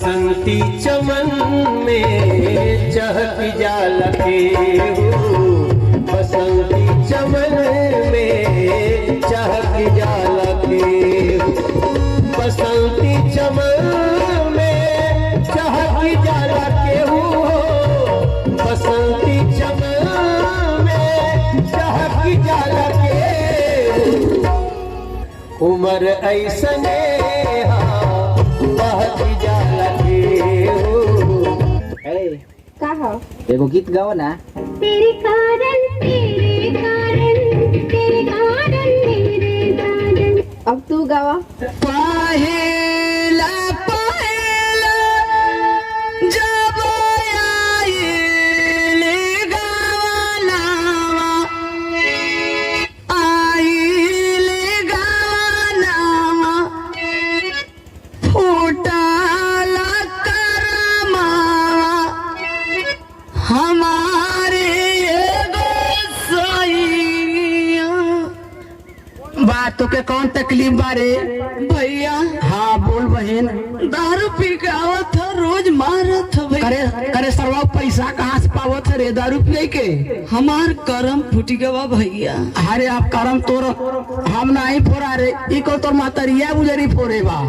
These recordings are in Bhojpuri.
बसंती चमन में चहक जाला के हो, बसंती चमन में चहक जाला के हो, बसंती चमन में चहक जाला के हो, बसंती चमन में चहक जाला के हो। उमर ऐसने एगो गीत गाओ ना। तेरे कारण मेरे कारण। अब तू गावा। पहेला पहेला जब आइले गावनावा, आइले गावनावा, फूटाला करमावा हमारे बातों के कौन तकलीफ बारे भैया? हाँ बोल बहन। दारू पी के आवत था, रोज मारत था भैया। करे सरवा पैसा कहाँ से पावत है रे दारू पिए के? हमार करम फूटी गवा भैया। अरे आप करम तोर हम नहीं फोड़ा रे, इको तोर मातरिया गुजरी फोड़े बा।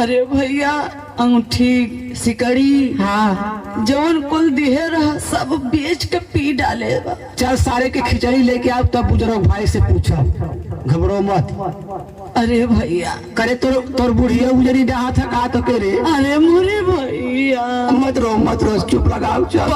अरे भैया अंगूठी सिकड़ी हाँ जौन कुल दिहे रहा सब बेच के पी डाले बा। चल सारे के खिचड़ी लेके आओ तब बुजुर्ग भाई से पूछो, घबरो मत। अरे भैया करे तोर बुढ़िया उजरी डहा था का तो के रे? अरे मोरे भैया मत रो चुप लगाओ। चल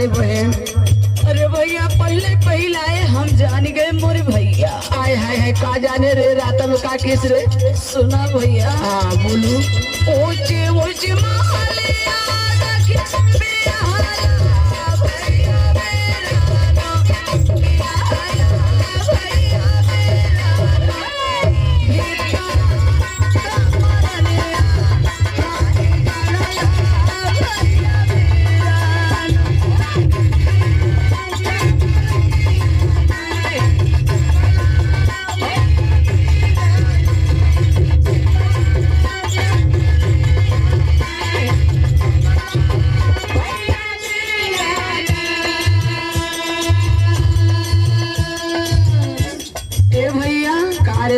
बहन। अरे भैया पहले आए हम जान गए मोरे भैया। आए हाय का जाने रे रात में का किस रे? सुना भैया। हाँ बोलू। ऊंचे ऊंचे महलिया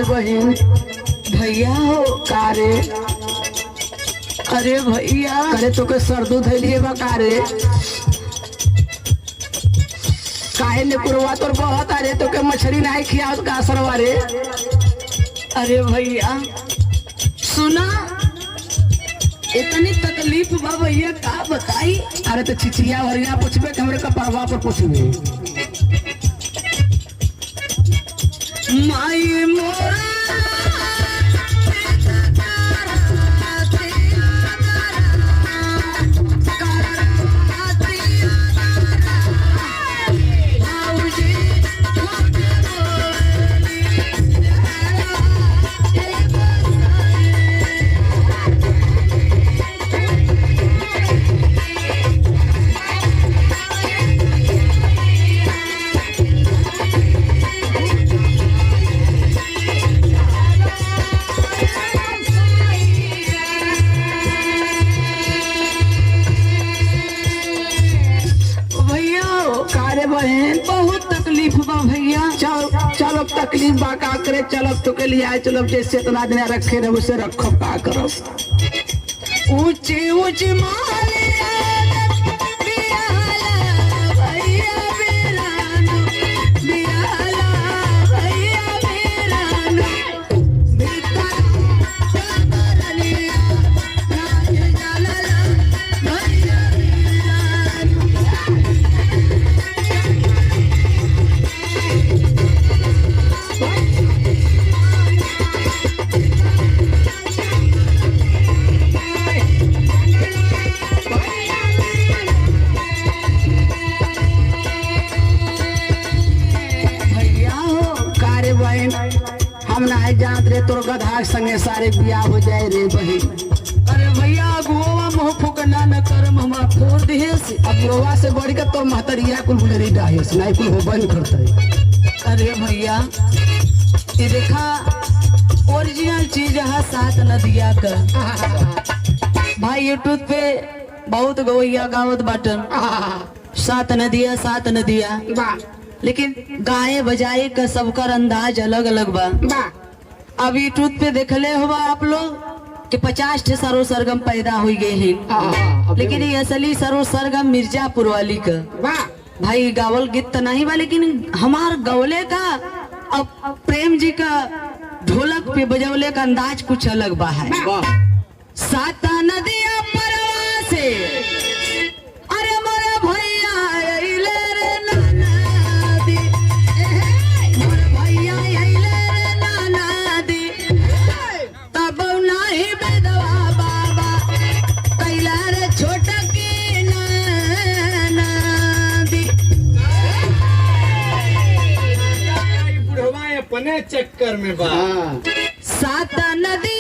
बहन भैया हो कारे। अरे भैया करे तो के सरदू धैलिए बा कारे काहे ने कुरवा तोर बहुत अरे तो के मछली नहीं खियावत का सरवा रे? अरे भैया सुना इतनी तकलीफ बा भैया का बताई? अरे तो चिचिया भरिया पूछबे के हमरे का परवा पर पूछबे। माई मोरा बहुत तकलीफ बा भैया। चलो तकलीफ बा का करे? चलो तो के लिए आए चलो जैसे इतना दिन रखे रहे उसे रखो का करो। ऊंची ऊंची महलिया भैया गधा संगे सारे बियाह हो जाए रे बहन। अरे भैया गोवा मोह फुकना न करम हमार फोड़ दिहे से। अब गोवा से बढ़ के तो महतरिया कुल गुजरी डाहे से नहीं कुल हो बंद करते। अरे भैया ये देखा ओरिजिनल चीज है सात नदिया का। भाई यूट्यूब पे बहुत गवैया गावत बाटन सात नदिया लेकिन गाए बजाए का सबकर अंदाज अलग अलग बा। अब यूट्यूब पे देखले हुआ आप लोग कि 50 ठे सरो सरगम पैदा हो गए हैं, लेकिन ये असली सरो सरगम मिर्जापुर वाली का। भाई गावल गीत तो नहीं बा, लेकिन हमार गवले का अब प्रेम जी का ढोलक पे बजौले का अंदाज कुछ अलग बा है। सात नदिया परवा से अरे मोरे भैया अइले रे नानादी, मोरे भैया अइले रे नानादी, तब नाही बेदवा बाबा कैला रे छोटा की नानादी। बुढ़वा अपने चक्कर में बा। सात नदी